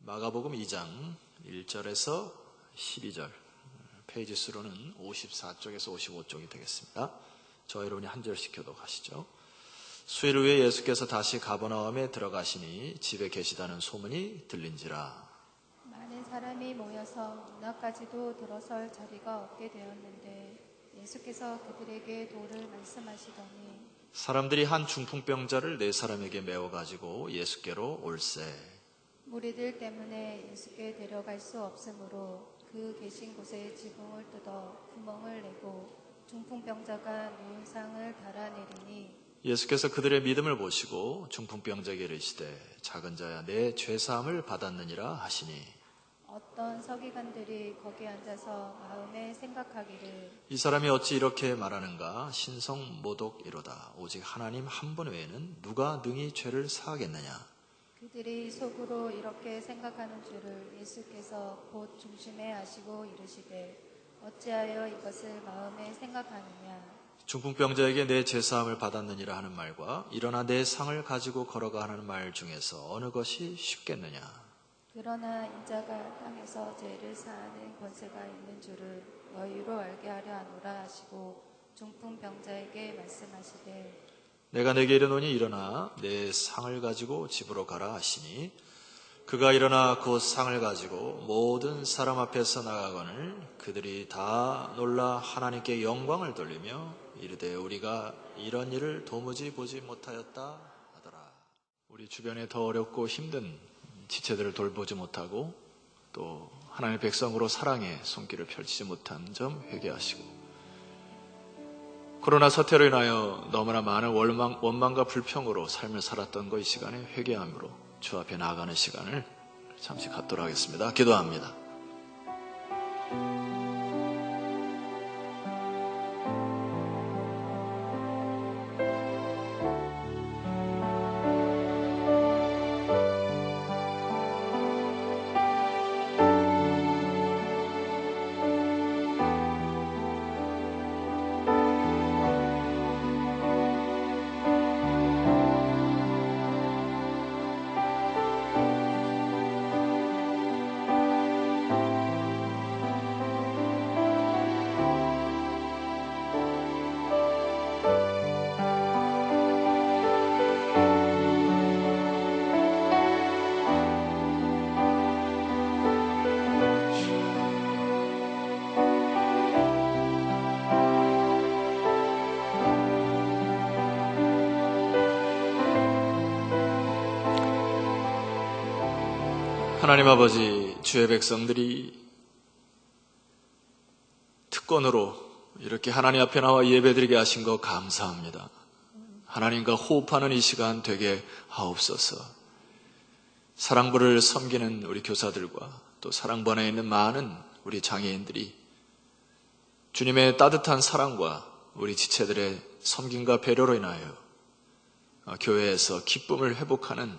마가복음 2장 1절에서 12절, 페이지 수로는 54쪽에서 55쪽이 되겠습니다. 저와 여러분이 한 절씩 교독하시죠. 수일 후에 예수께서 다시 가버나움에 들어가시니 집에 계시다는 소문이 들린지라. 많은 사람이 모여서 문화까지도 들어설 자리가 없게 되었는데 예수께서 그들에게 도를 말씀하시더니 사람들이 한 중풍병자를 4사람에게 메워가지고 예수께로 올세. 무리들 때문에 예수께 데려갈 수 없으므로 그 계신 곳에 지붕을 뜯어 구멍을 내고 중풍병자가 누운 상을 달아내리니 예수께서 그들의 믿음을 보시고 중풍병자에게 이르시되 작은 자야 내 죄사함을 받았느니라 하시니 어떤 서기관들이 거기 앉아서 마음에 생각하기를 이 사람이 어찌 이렇게 말하는가 신성모독이로다. 오직 하나님 한 분 외에는 누가 능히 죄를 사하겠느냐. 그들이 속으로 이렇게 생각하는 줄을 예수께서 곧 중심에 아시고 이르시되 어찌하여 이것을 마음에 생각하느냐. 중풍병자에게 내 죄사함을 받았느니라 하는 말과 일어나 내 상을 가지고 걸어가 하는 말 중에서 어느 것이 쉽겠느냐. 그러나 인자가 땅에서 죄를 사하는 권세가 있는 줄을 너희로 알게 하려 하노라 하시고 중풍병자에게 말씀하시되 내가 내게 이르노니 일어나 내 상을 가지고 집으로 가라 하시니 그가 일어나 곧 상을 가지고 모든 사람 앞에서 나가거늘 그들이 다 놀라 하나님께 영광을 돌리며 이르되 우리가 이런 일을 도무지 보지 못하였다 하더라. 우리 주변에 더 어렵고 힘든 지체들을 돌보지 못하고 또 하나님의 백성으로 사랑의 손길을 펼치지 못한 점 회개하시고 코로나 사태로 인하여 너무나 많은 원망과 불평으로 삶을 살았던 것 이 시간에 회개함으로 주 앞에 나아가는 시간을 잠시 갖도록 하겠습니다. 기도합니다. 하나님 아버지, 주의 백성들이 특권으로 이렇게 하나님 앞에 나와 예배드리게 하신 거 감사합니다. 하나님과 호흡하는 이 시간 되게 하옵소서. 사랑부를 섬기는 우리 교사들과 또 사랑부 안에 있는 많은 우리 장애인들이 주님의 따뜻한 사랑과 우리 지체들의 섬김과 배려로 인하여 교회에서 기쁨을 회복하는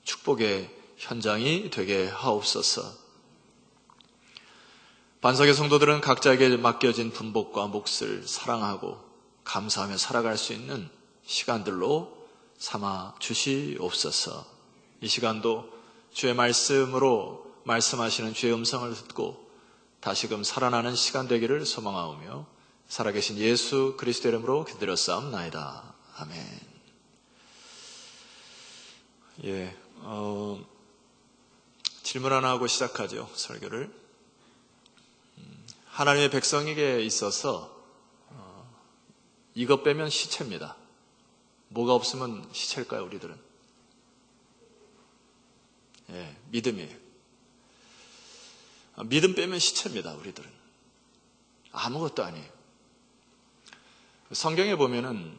축복의 현장이 되게 하옵소서. 반석의 성도들은 각자에게 맡겨진 분복과 몫을 사랑하고 감사하며 살아갈 수 있는 시간들로 삼아 주시옵소서. 이 시간도 주의 말씀으로 말씀하시는 주의 음성을 듣고 다시금 살아나는 시간 되기를 소망하오며 살아계신 예수 그리스도의 이름으로 기도드렸사옵나이다. 아멘. 질문 하나 하고 시작하죠, 설교를. 하나님의 백성에게 있어서 이것 빼면 시체입니다. 뭐가 없으면 시체일까요, 우리들은? 믿음이에요. 믿음 빼면 시체입니다, 우리들은. 아무것도 아니에요. 성경에 보면은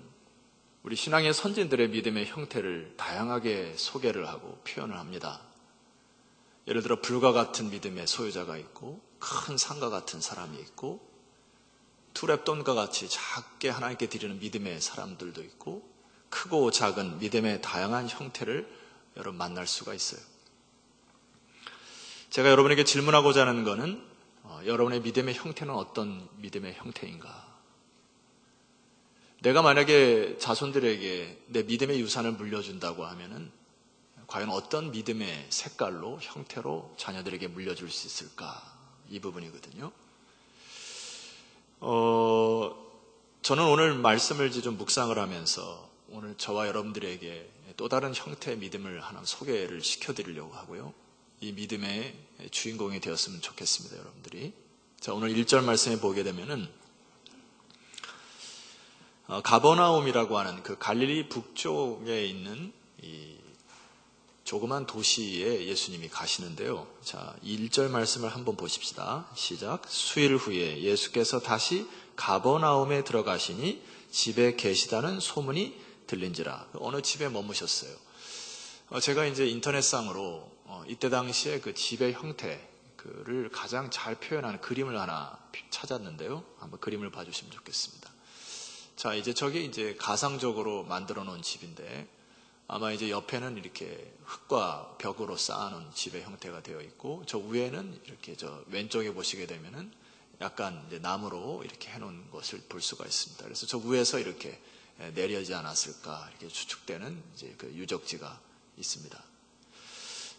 우리 신앙의 선진들의 믿음의 형태를 다양하게 소개를 하고 표현을 합니다. 예를 들어 불과 같은 믿음의 소유자가 있고 큰 산과 같은 사람이 있고 투랩돈과 같이 작게 하나님께 드리는 믿음의 사람들도 있고 크고 작은 믿음의 다양한 형태를 여러분 만날 수가 있어요. 제가 여러분에게 질문하고자 하는 것은 여러분의 믿음의 형태는 어떤 믿음의 형태인가? 내가 만약에 자손들에게 내 믿음의 유산을 물려준다고 하면은 과연 어떤 믿음의 색깔로, 형태로 자녀들에게 물려줄 수 있을까? 이 부분이거든요. 저는 오늘 말씀을 이제 좀 묵상을 하면서 오늘 저와 여러분들에게 또 다른 형태의 믿음을 하나 소개를 시켜드리려고 하고요. 이 믿음의 주인공이 되었으면 좋겠습니다, 여러분들이. 자, 오늘 1절 말씀에 보게 되면은 가버나움이라고 하는 그 갈릴리 북쪽에 있는 이 조그만 도시에 예수님이 가시는데요. 자, 1절 말씀을 한번 보십시다. 시작. 수일 후에 예수께서 다시 가버나움에 들어가시니 집에 계시다는 소문이 들린지라. 어느 집에 머무셨어요. 제가 이제 인터넷상으로 이때 당시에 그 집의 형태를 가장 잘 표현하는 그림을 하나 찾았는데요. 한번 그림을 봐주시면 좋겠습니다. 자, 이제 저게 이제 가상적으로 만들어 놓은 집인데 아마 이제 옆에는 이렇게 흙과 벽으로 쌓아놓은 집의 형태가 되어 있고 저 위에는 이렇게 저 왼쪽에 보시게 되면은 약간 이제 나무로 이렇게 해놓은 것을 볼 수가 있습니다. 그래서 저 위에서 이렇게 내려지 않았을까 이렇게 추측되는 이제 그 유적지가 있습니다.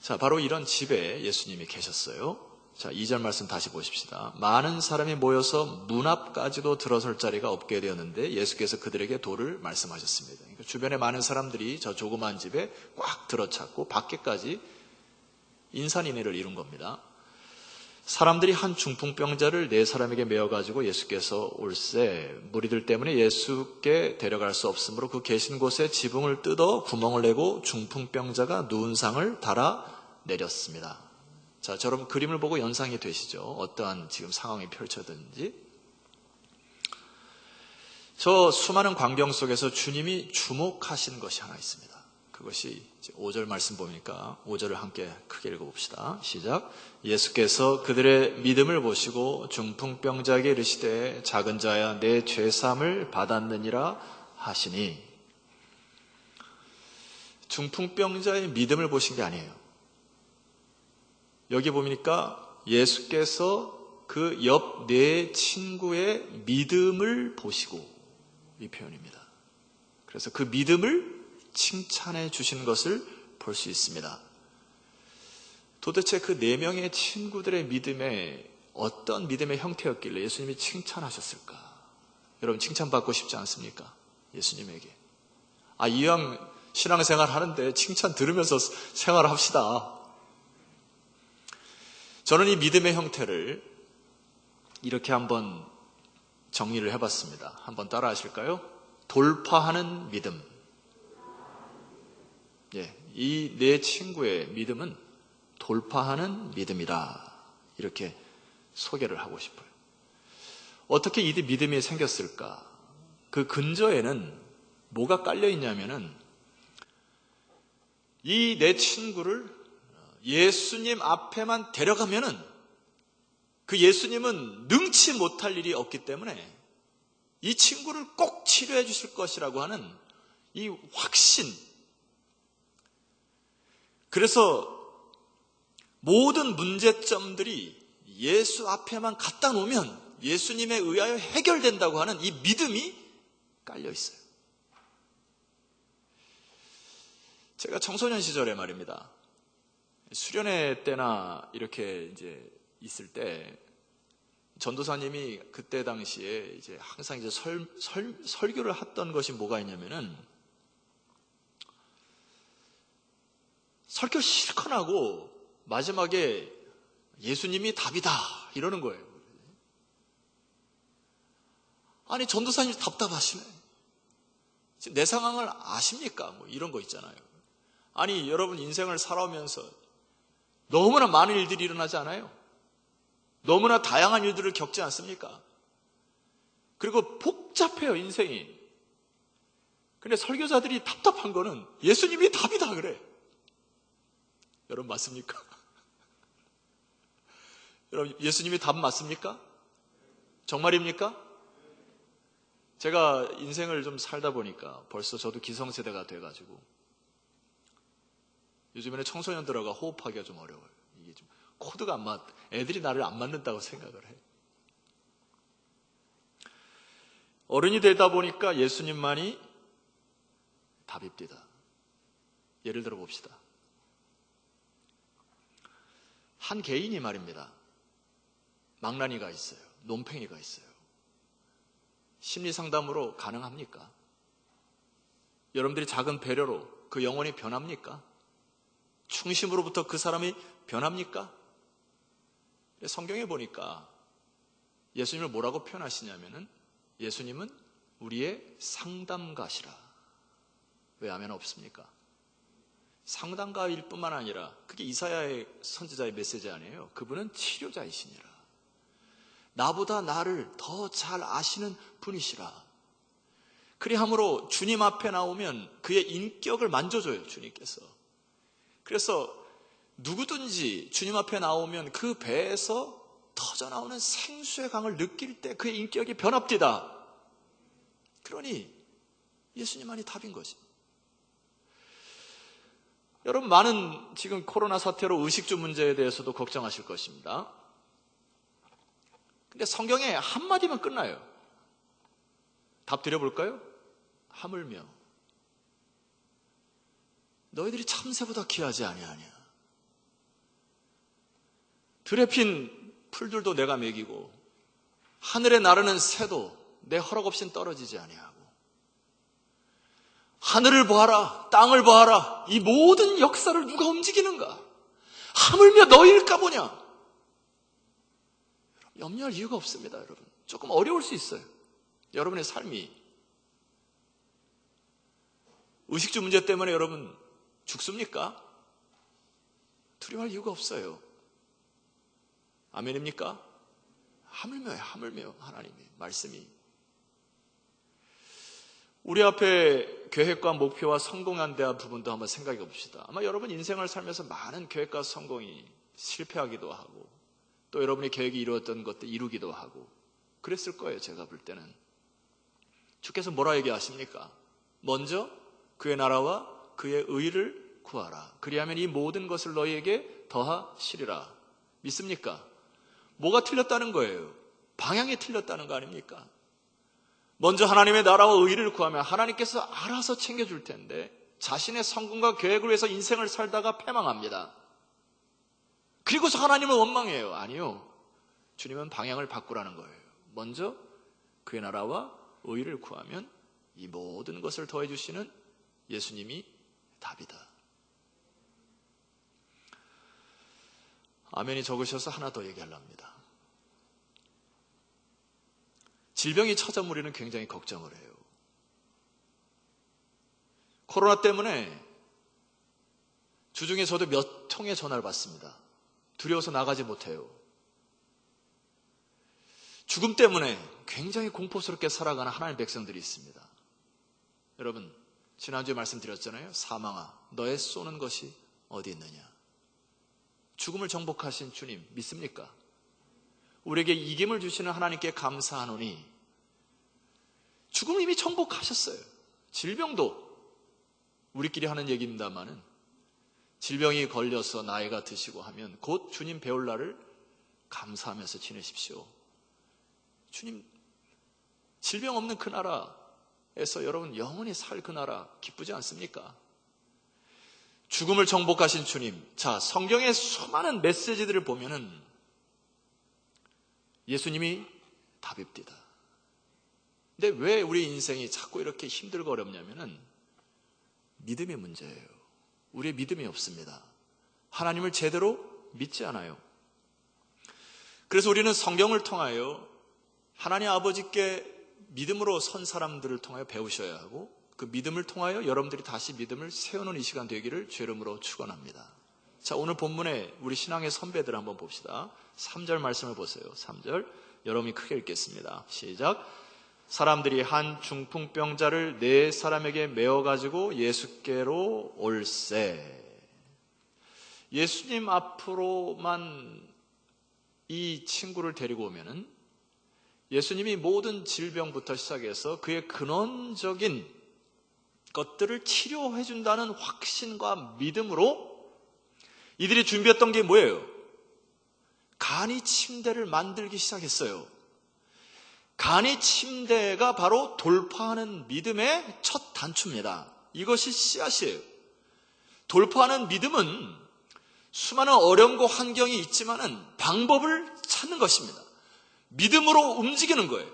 자, 바로 이런 집에 예수님이 계셨어요. 자, 2절 말씀 다시 보십시다. 많은 사람이 모여서 문 앞까지도 들어설 자리가 없게 되었는데 예수께서 그들에게 도를 말씀하셨습니다. 그러니까 주변에 많은 사람들이 저 조그만 집에 꽉 들어찼고 밖에까지 인산인해를 이룬 겁니다. 사람들이 한 중풍병자를 4사람에게 메어가지고 예수께서 올세 무리들 때문에 예수께 데려갈 수 없으므로 그 계신 곳에 지붕을 뜯어 구멍을 내고 중풍병자가 누운 상을 달아 내렸습니다. 자, 여러분 그림을 보고 연상이 되시죠? 어떠한 지금 상황이 펼쳐졌는지. 저 수많은 광경 속에서 주님이 주목하신 것이 하나 있습니다. 그것이 5절 말씀 보니까 5절을 함께 크게 읽어봅시다. 시작. 예수께서 그들의 믿음을 보시고 중풍병자에게 이르시되 작은 자야 내 죄사함을 받았느니라 하시니. 중풍병자의 믿음을 보신 게 아니에요. 여기 보니까 예수께서 그 옆 네 친구의 믿음을 보시고 이 표현입니다. 그래서 그 믿음을 칭찬해 주시는 것을 볼 수 있습니다. 도대체 그 4명의 친구들의 믿음에 어떤 믿음의 형태였길래 예수님이 칭찬하셨을까? 여러분 칭찬받고 싶지 않습니까? 예수님에게. 이왕 신앙생활 하는데 칭찬 들으면서 생활합시다. 저는 이 믿음의 형태를 이렇게 한번 정리를 해봤습니다. 한번 따라 하실까요? 돌파하는 믿음. 이 네 친구의 믿음은 돌파하는 믿음이라 이렇게 소개를 하고 싶어요. 어떻게 이 믿음이 생겼을까? 그 근저에는 뭐가 깔려 있냐면은 이 네 친구를 예수님 앞에만 데려가면은 그 예수님은 능치 못할 일이 없기 때문에 이 친구를 꼭 치료해 주실 것이라고 하는 이 확신. 그래서 모든 문제점들이 예수 앞에만 갖다 놓으면 예수님에 의하여 해결된다고 하는 이 믿음이 깔려 있어요. 제가 청소년 시절에 말입니다. 수련회 때나 이렇게 이제 있을 때 전도사님이 그때 당시에 이제 항상 이제 설교를 했던 것이 뭐가 있냐면은 설교 실컷 하고 마지막에 예수님이 답이다 이러는 거예요. 아니 전도사님이 답답하시네. 지금 내 상황을 아십니까? 뭐 이런 거 있잖아요. 아니 여러분 인생을 살아오면서 너무나 많은 일들이 일어나지 않아요? 너무나 다양한 일들을 겪지 않습니까? 그리고 복잡해요, 인생이. 근데 설교자들이 답답한 거는 예수님이 답이다 그래. 여러분 맞습니까? 여러분 예수님이 답 맞습니까? 정말입니까? 제가 인생을 좀 살다 보니까 벌써 저도 기성세대가 돼가지고 요즘에는 청소년들하고 호흡하기가 좀 어려워요. 이게 좀 코드가 안 맞, 애들이 나를 안 맞는다고 생각을 해. 어른이 되다 보니까 예수님만이 답입니다. 예를 들어 봅시다. 한 개인이 말입니다. 망나니가 있어요. 논팽이가 있어요. 심리상담으로 가능합니까? 여러분들이 작은 배려로 그 영혼이 변합니까? 충심으로부터 그 사람이 변합니까? 성경에 보니까 예수님을 뭐라고 표현하시냐면은 예수님은 우리의 상담가시라. 왜 아멘 없습니까? 상담가일 뿐만 아니라 그게 이사야의 선지자의 메시지 아니에요. 그분은 치료자이시니라. 나보다 나를 더 잘 아시는 분이시라. 그리함으로 주님 앞에 나오면 그의 인격을 만져줘요, 주님께서. 그래서 누구든지 주님 앞에 나오면 그 배에서 터져나오는 생수의 강을 느낄 때 그의 인격이 변합디다. 그러니 예수님만이 답인 거지. 여러분, 많은 지금 코로나 사태로 의식주 문제에 대해서도 걱정하실 것입니다. 근데 성경에 한마디면 끝나요. 답 드려볼까요? 하물며 너희들이 참새보다 귀하지 아니하냐. 들에 핀 풀들도 내가 먹이고 하늘에 나르는 새도 내 허락 없인 떨어지지 아니하고 하늘을 보아라, 땅을 보아라. 이 모든 역사를 누가 움직이는가? 하물며 너희일까 보냐? 염려할 이유가 없습니다, 여러분. 조금 어려울 수 있어요. 여러분의 삶이 의식주 문제 때문에 여러분 죽습니까? 두려워할 이유가 없어요. 아멘입니까? 하물며 하나님의 말씀이 우리 앞에 계획과 목표와 성공한 대한 부분도 한번 생각해 봅시다. 아마 여러분 인생을 살면서 많은 계획과 성공이 실패하기도 하고 또 여러분의 계획이 이루었던 것도 이루기도 하고 그랬을 거예요. 제가 볼 때는. 주께서 뭐라 얘기하십니까? 먼저 그의 나라와 그의 의를 구하라. 그리하면 이 모든 것을 너희에게 더하시리라. 믿습니까? 뭐가 틀렸다는 거예요? 방향이 틀렸다는 거 아닙니까? 먼저 하나님의 나라와 의를 구하면 하나님께서 알아서 챙겨줄 텐데 자신의 성공과 계획을 위해서 인생을 살다가 패망합니다. 그리고서 하나님을 원망해요. 아니요. 주님은 방향을 바꾸라는 거예요. 먼저 그의 나라와 의를 구하면 이 모든 것을 더해주시는 예수님이 답이다. 아멘이 적으셔서 하나 더 얘기하려합니다. 질병이 찾아오면 우리는 굉장히 걱정을 해요. 코로나 때문에 주중에 저도 몇 통의 전화를 받습니다. 두려워서 나가지 못해요. 죽음 때문에 굉장히 공포스럽게 살아가는 하나님의 백성들이 있습니다. 여러분, 지난주에 말씀드렸잖아요. 사망아, 너의 쏘는 것이 어디 있느냐. 죽음을 정복하신 주님 믿습니까? 우리에게 이김을 주시는 하나님께 감사하노니 죽음을 이미 정복하셨어요. 질병도 우리끼리 하는 얘기입니다만은 질병이 걸려서 나이가 드시고 하면 곧 주님 배울 날을 감사하면서 지내십시오. 주님 질병 없는 그 나라에서 여러분 영원히 살 그 나라 기쁘지 않습니까? 죽음을 정복하신 주님. 자, 성경의 수많은 메시지들을 보면은 예수님이 답입니다. 근데 왜 우리 인생이 자꾸 이렇게 힘들고 어렵냐면은 믿음의 문제예요. 우리의 믿음이 없습니다. 하나님을 제대로 믿지 않아요. 그래서 우리는 성경을 통하여 하나님 아버지께 믿음으로 선 사람들을 통하여 배우셔야 하고 그 믿음을 통하여 여러분들이 다시 믿음을 세우는 이 시간 되기를 주의 이름으로 축원합니다. 자, 오늘 본문에 우리 신앙의 선배들 한번 봅시다. 3절 말씀을 보세요. 3절 여러분이 크게 읽겠습니다. 시작. 사람들이 한 중풍병자를 4사람에게 메어가지고 예수께로 올세. 예수님 앞으로만 이 친구를 데리고 오면은 예수님이 모든 질병부터 시작해서 그의 근원적인 것들을 치료해 준다는 확신과 믿음으로 이들이 준비했던 게 뭐예요? 간이 침대를 만들기 시작했어요. 간이 침대가 바로 돌파하는 믿음의 첫 단추입니다. 이것이 씨앗이에요. 돌파하는 믿음은 수많은 어려움과 환경이 있지만은 방법을 찾는 것입니다. 믿음으로 움직이는 거예요.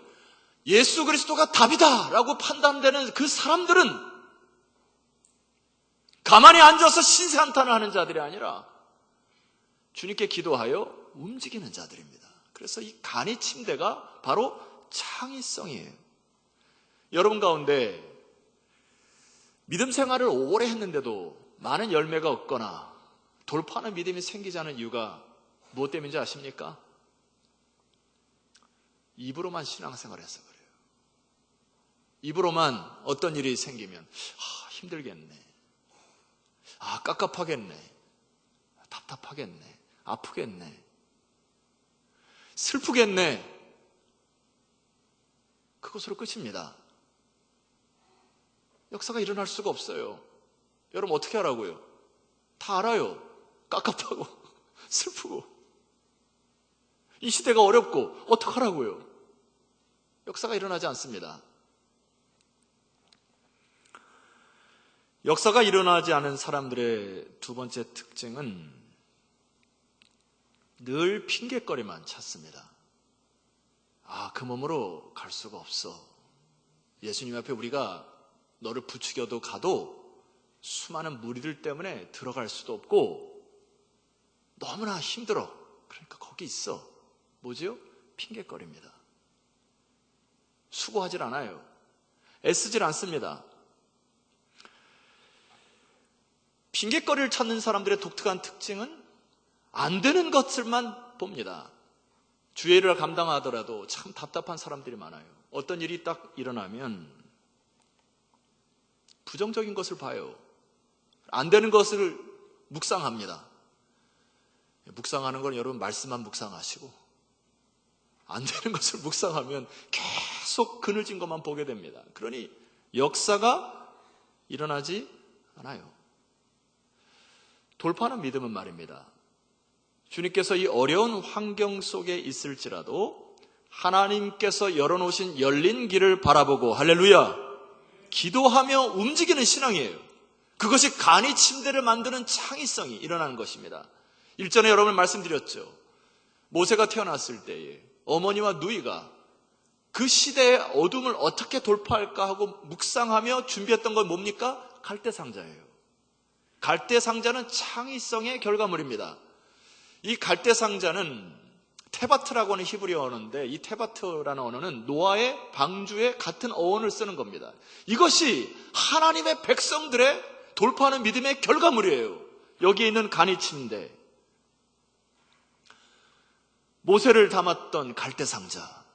예수 그리스도가 답이다라고 판단되는 그 사람들은 가만히 앉아서 신세한탄을 하는 자들이 아니라 주님께 기도하여 움직이는 자들입니다. 그래서 이 간이 침대가 바로 창의성이에요. 여러분 가운데 믿음 생활을 오래 했는데도 많은 열매가 없거나 돌파하는 믿음이 생기지 않은 이유가 무엇 때문인지 아십니까? 입으로만 신앙생활을 해서 그래요. 입으로만 어떤 일이 생기면 힘들겠네, 깝깝하겠네, 답답하겠네, 아프겠네, 슬프겠네, 그것으로 끝입니다. 역사가 일어날 수가 없어요. 여러분 어떻게 하라고요? 다 알아요. 깝깝하고 슬프고 이 시대가 어렵고 어떡하라고요? 역사가 일어나지 않습니다. 역사가 일어나지 않은 사람들의 두 번째 특징은 늘 핑계거리만 찾습니다. 그 몸으로 갈 수가 없어. 예수님 앞에 우리가 너를 부추겨도 가도 수많은 무리들 때문에 들어갈 수도 없고 너무나 힘들어. 그러니까 거기 있어. 뭐지요? 핑계거리입니다. 수고하질 않아요. 애쓰질 않습니다. 핑계거리를 찾는 사람들의 독특한 특징은 안 되는 것들만 봅니다. 주의 일을 감당하더라도 참 답답한 사람들이 많아요. 어떤 일이 딱 일어나면 부정적인 것을 봐요. 안 되는 것을 묵상합니다. 묵상하는 건 여러분 말씀만 묵상하시고 안 되는 것을 묵상하면 계속 그늘진 것만 보게 됩니다. 그러니 역사가 일어나지 않아요. 돌파하는 믿음은 말입니다. 주님께서 이 어려운 환경 속에 있을지라도 하나님께서 열어놓으신 열린 길을 바라보고 할렐루야 기도하며 움직이는 신앙이에요. 그것이 간이 침대를 만드는 창의성이 일어나는 것입니다. 일전에 여러분 말씀드렸죠. 모세가 태어났을 때에 어머니와 누이가 그 시대의 어둠을 어떻게 돌파할까 하고 묵상하며 준비했던 건 뭡니까? 갈대상자예요. 갈대상자는 창의성의 결과물입니다. 이 갈대상자는 테바트라고 하는 히브리어 언어인데 이 테바트라는 언어는 노아의 방주에 같은 어원을 쓰는 겁니다. 이것이 하나님의 백성들의 돌파하는 믿음의 결과물이에요. 여기에 있는 간이 침대, 모세를 담았던 갈대상자.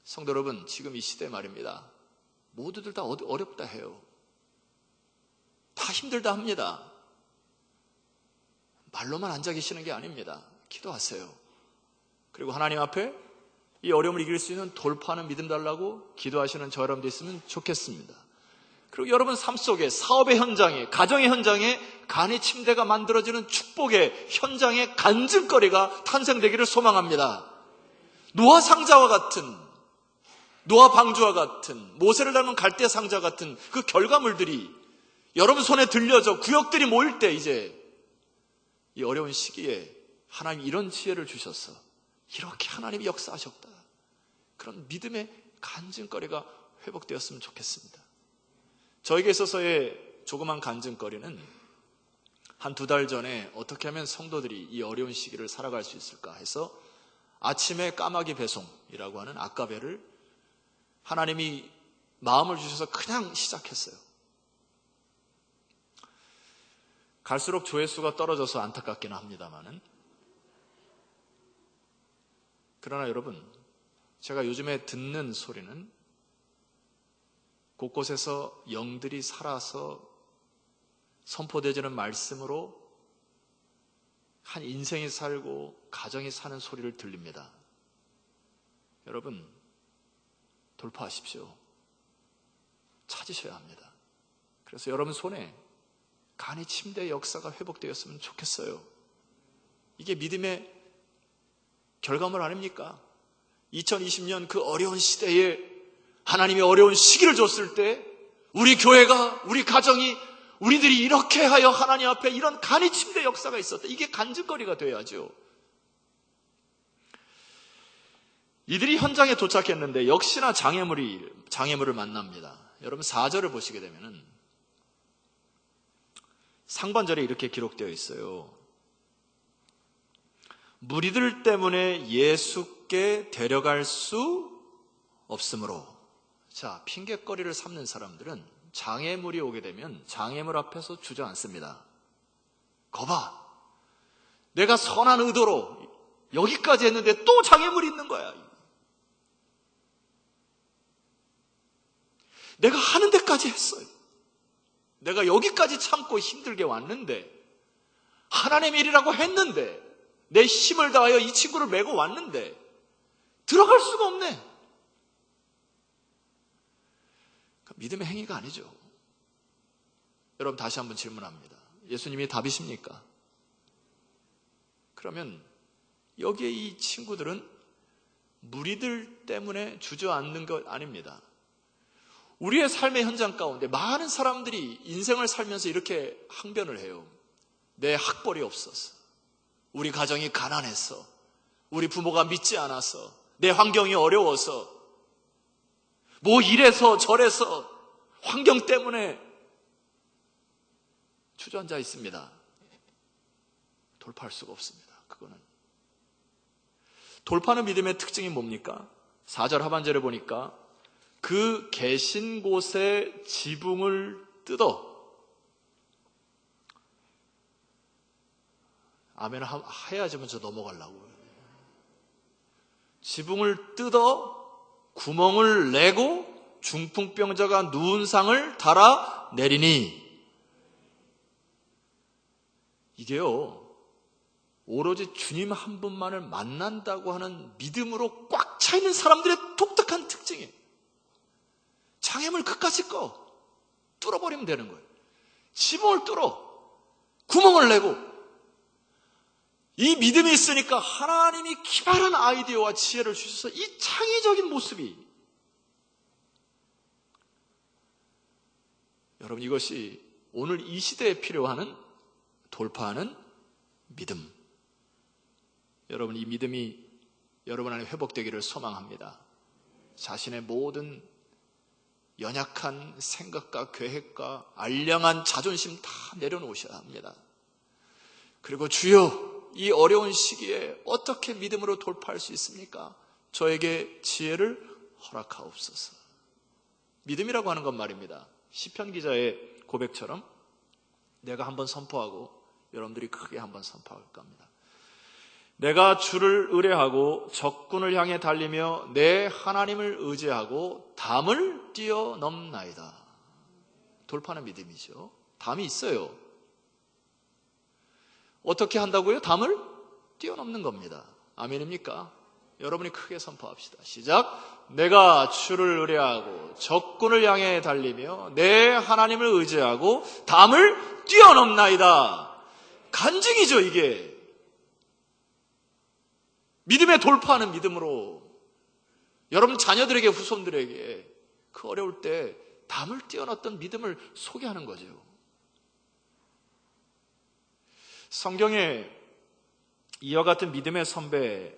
성도 여러분, 지금 이 시대 말입니다. 모두들 다 어렵다 해요. 다 힘들다 합니다. 말로만 앉아 계시는 게 아닙니다. 기도하세요. 그리고 하나님 앞에 이 어려움을 이길 수 있는 돌파하는 믿음 달라고 기도하시는 저 여러분도 있으면 좋겠습니다. 그리고 여러분 삶 속에 사업의 현장에, 가정의 현장에 간의 침대가 만들어지는 축복의 현장에 간증거리가 탄생되기를 소망합니다. 노아 상자와 같은, 노아 방주와 같은, 모세를 닮은 갈대 상자 같은 그 결과물들이 여러분 손에 들려져 구역들이 모일 때 이제 이 어려운 시기에 하나님 이런 지혜를 주셔서 이렇게 하나님이 역사하셨다. 그런 믿음의 간증거리가 회복되었으면 좋겠습니다. 저에게 있어서의 조그만 간증거리는 한 2달 전에 어떻게 하면 성도들이 이 어려운 시기를 살아갈 수 있을까 해서 아침에 까마귀 배송이라고 하는 아까베를 하나님이 마음을 주셔서 그냥 시작했어요. 갈수록 조회수가 떨어져서 안타깝기는 합니다만은, 그러나 여러분, 제가 요즘에 듣는 소리는 곳곳에서 영들이 살아서 선포되지는 말씀으로 한 인생이 살고 가정이 사는 소리를 들립니다. 여러분, 돌파하십시오. 찾으셔야 합니다. 그래서 여러분 손에 간이 침대의 역사가 회복되었으면 좋겠어요. 이게 믿음의 결과물 아닙니까? 2020년 그 어려운 시대에 하나님이 어려운 시기를 줬을 때 우리 교회가, 우리 가정이 우리들이 이렇게 하여 하나님 앞에 이런 간이 침대 역사가 있었다. 이게 간증거리가 돼야죠. 이들이 현장에 도착했는데 역시나 장애물을 만납니다. 여러분 4절을 보시게 되면은 상반절에 이렇게 기록되어 있어요. 무리들 때문에 예수께 데려갈 수 없으므로. 자, 핑계거리를 삼는 사람들은 장애물이 오게 되면 장애물 앞에서 주저앉습니다. 거봐, 내가 선한 의도로 여기까지 했는데 또 장애물이 있는 거야. 내가 하는 데까지 했어요. 내가 여기까지 참고 힘들게 왔는데, 하나님의 일이라고 했는데, 내 힘을 다하여 이 친구를 메고 왔는데 들어갈 수가 없네. 믿음의 행위가 아니죠. 여러분 다시 한번 질문합니다. 예수님이 답이십니까? 그러면 여기에 이 친구들은 무리들 때문에 주저앉는 것 아닙니다. 우리의 삶의 현장 가운데 많은 사람들이 인생을 살면서 이렇게 항변을 해요. 내 학벌이 없어서, 우리 가정이 가난해서, 우리 부모가 믿지 않아서, 내 환경이 어려워서, 뭐 이래서 저래서 환경 때문에 주저앉아 있습니다. 돌파할 수가 없습니다. 그거는. 돌파하는 믿음의 특징이 뭡니까? 4절 하반절에 보니까 그 계신 곳에 지붕을 뜯어. 아멘 해야지 먼저 넘어가려고. 지붕을 뜯어 구멍을 내고 중풍병자가 누운 상을 달아 내리니. 이게요, 오로지 주님 한 분만을 만난다고 하는 믿음으로 꽉 차 있는 사람들의 독특한 특징이에요. 장애물 그까짓 거 뚫어버리면 되는 거예요. 지붕을 뚫어 구멍을 내고. 이 믿음이 있으니까 하나님이 기발한 아이디어와 지혜를 주셔서 이 창의적인 모습이, 여러분 이것이 오늘 이 시대에 필요한 돌파하는 믿음. 여러분 이 믿음이 여러분 안에 회복되기를 소망합니다. 자신의 모든 연약한 생각과 계획과 알량한 자존심 다 내려놓으셔야 합니다. 그리고 주여, 이 어려운 시기에 어떻게 믿음으로 돌파할 수 있습니까? 저에게 지혜를 허락하옵소서. 믿음이라고 하는 건 말입니다, 시편 기자의 고백처럼 내가 한번 선포하고 여러분들이 크게 한번 선포할 겁니다. 내가 주를 의뢰하고 적군을 향해 달리며 내 하나님을 의지하고 담을 뛰어넘나이다. 돌파하는 믿음이죠. 담이 있어요. 어떻게 한다고요? 담을 뛰어넘는 겁니다. 아멘입니까? 여러분이 크게 선포합시다. 시작. 내가 주를 의뢰하고 적군을 향해 달리며 내 하나님을 의지하고 담을 뛰어넘나이다. 간증이죠, 이게. 믿음에 돌파하는 믿음으로 여러분 자녀들에게, 후손들에게 그 어려울 때 담을 뛰어넘었던 믿음을 소개하는 거죠. 성경에 이와 같은 믿음의 선배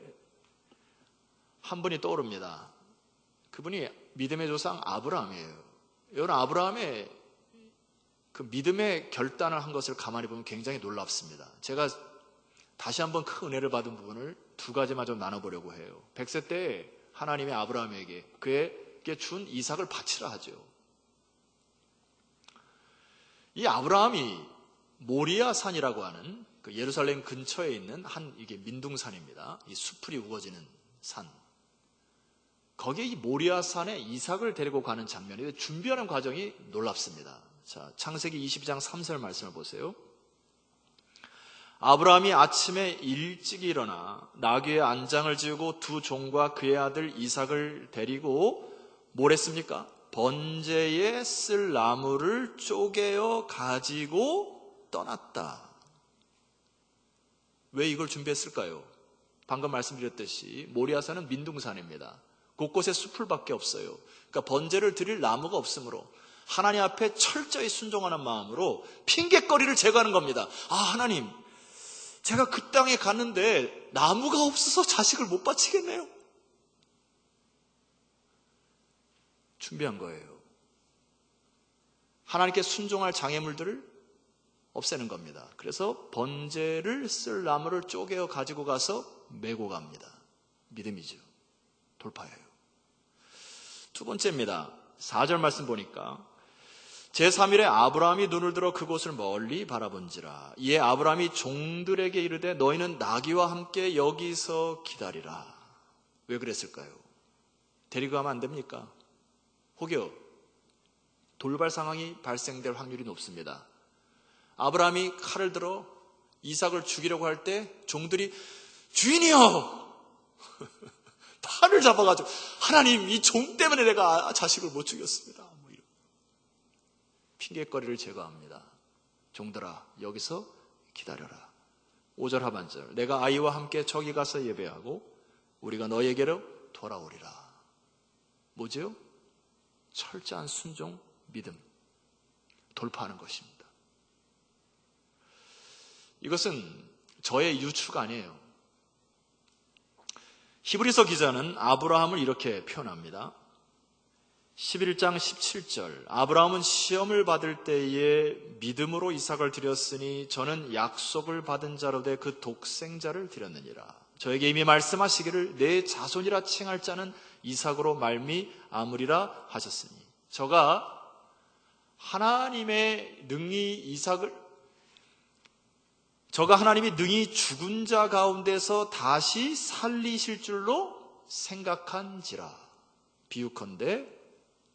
한 분이 떠오릅니다. 그분이 믿음의 조상 아브라함이에요. 여러분 아브라함의 그 믿음의 결단을 한 것을 가만히 보면 굉장히 놀랍습니다. 제가 다시 한번 큰 은혜를 받은 부분을 두 가지만 좀 나눠보려고 해요. 100세 때 하나님이 아브라함에게 그에게 준 이삭을 바치라 하죠. 이 아브라함이 모리아 산이라고 하는 그 예루살렘 근처에 있는 이게 민둥산입니다. 이 수풀이 우거지는 산. 거기에 이 모리아 산에 이삭을 데리고 가는 장면인데 준비하는 과정이 놀랍습니다. 자, 창세기 22장 3절 말씀을 보세요. 아브라함이 아침에 일찍 일어나 나귀의 안장을 지우고 두 종과 그의 아들 이삭을 데리고 뭘 했습니까? 번제에 쓸 나무를 쪼개어 가지고 떠났다. 왜 이걸 준비했을까요? 방금 말씀드렸듯이 모리아산은 민둥산입니다. 곳곳에 수풀밖에 없어요. 그러니까 번제를 드릴 나무가 없으므로 하나님 앞에 철저히 순종하는 마음으로 핑계거리를 제거하는 겁니다. 아, 하나님, 제가 그 땅에 갔는데 나무가 없어서 자식을 못 바치겠네요. 준비한 거예요. 하나님께 순종할 장애물들을 없애는 겁니다. 그래서 번제를 쓸 나무를 쪼개어 가지고 가서 메고 갑니다. 믿음이죠. 돌파예요. 두 번째입니다. 4절 말씀 보니까 제3일에 아브라함이 눈을 들어 그곳을 멀리 바라본지라. 이에 아브라함이 종들에게 이르되 너희는 나귀와 함께 여기서 기다리라. 왜 그랬을까요? 데리고 가면 안 됩니까? 혹여 돌발 상황이 발생될 확률이 높습니다. 아브라함이 칼을 들어 이삭을 죽이려고 할 때 종들이 주인이여! 팔을 잡아가지고 하나님, 이 종 때문에 내가 자식을 못 죽였습니다. 뭐 이런 핑계거리를 제거합니다. 종들아, 여기서 기다려라. 5절 하반절, 내가 아이와 함께 저기 가서 예배하고 우리가 너에게로 돌아오리라. 뭐죠? 철저한 순종, 믿음, 돌파하는 것입니다. 이것은 저의 유추가 아니에요. 히브리서 기자는 아브라함을 이렇게 표현합니다. 11장 17절, 아브라함은 시험을 받을 때에 믿음으로 이삭을 드렸으니 저는 약속을 받은 자로 돼 그 독생자를 드렸느니라. 저에게 이미 말씀하시기를 내 자손이라 칭할 자는 이삭으로 말미암으리라 하셨으니, 저가 하나님의 하나님이 능히 죽은 자 가운데서 다시 살리실 줄로 생각한지라. 비유컨대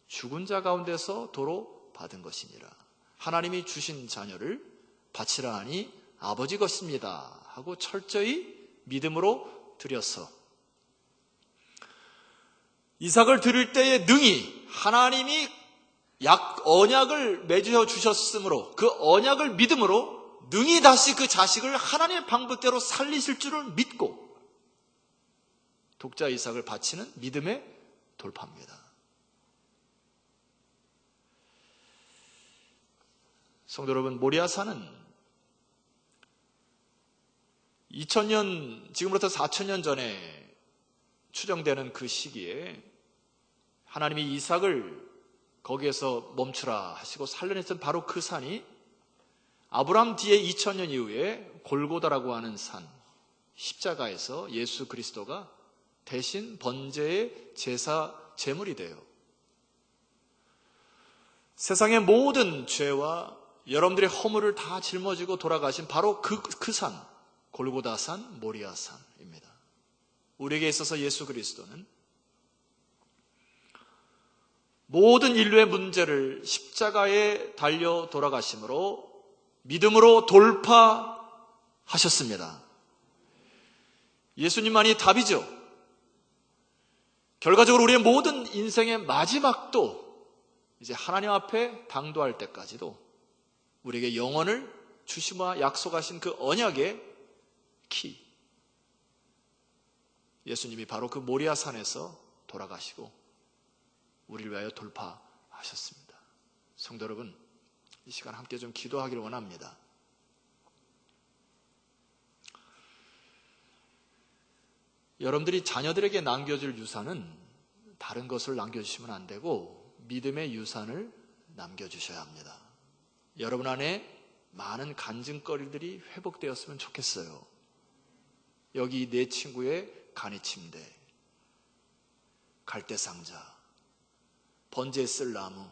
죽은 자 가운데서 도로 받은 것이니라. 하나님이 주신 자녀를 바치라 하니 아버지 것입니다 하고 철저히 믿음으로 드려서 이삭을 드릴 때에 능히 하나님이 언약을 맺어 주셨으므로 그 언약을 믿음으로 능히 다시 그 자식을 하나님의 방법대로 살리실 줄을 믿고 독자 이삭을 바치는 믿음의 돌파입니다. 성도 여러분, 모리아산은 2000년, 지금부터 4000년 전에 추정되는 그 시기에 하나님이 이삭을 거기에서 멈추라 하시고 살려냈던 바로 그 산이 아브라함 뒤에 2000년 이후에 골고다라고 하는 산, 십자가에서 예수 그리스도가 대신 번제의 제물이 돼요. 세상의 모든 죄와 여러분들의 허물을 다 짊어지고 돌아가신 바로 그 산, 골고다산, 모리아산입니다. 우리에게 있어서 예수 그리스도는 모든 인류의 문제를 십자가에 달려 돌아가심으로 믿음으로 돌파하셨습니다. 예수님만이 답이죠. 결과적으로 우리의 모든 인생의 마지막도 이제 하나님 앞에 당도할 때까지도 우리에게 영원을 주시마 약속하신 그 언약의 키, 예수님이 바로 그 모리아산에서 돌아가시고 우리를 위하여 돌파하셨습니다. 성도 여러분, 이 시간 함께 좀 기도하기를 원합니다. 여러분들이 자녀들에게 남겨줄 유산은 다른 것을 남겨주시면 안 되고 믿음의 유산을 남겨주셔야 합니다. 여러분 안에 많은 간증거리들이 회복되었으면 좋겠어요. 여기 내 친구의 간이 침대, 갈대상자, 번제에 쓸 나무,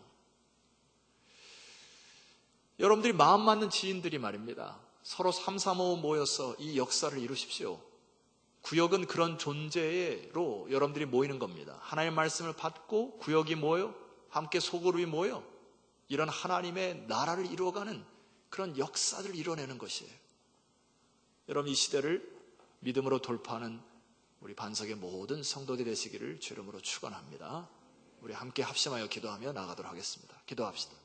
여러분들이 마음 맞는 지인들이 말입니다. 서로 3, 3, 5 모여서 이 역사를 이루십시오. 구역은 그런 존재로 여러분들이 모이는 겁니다. 하나님의 말씀을 받고 구역이 모여 함께 소그룹이 모여 이런 하나님의 나라를 이루어가는 그런 역사들을 이뤄내는 것이에요. 여러분, 이 시대를 믿음으로 돌파하는 우리 반석의 모든 성도들이 되시기를 주름으로 축원합니다. 우리 함께 합심하여 기도하며 나가도록 하겠습니다. 기도합시다.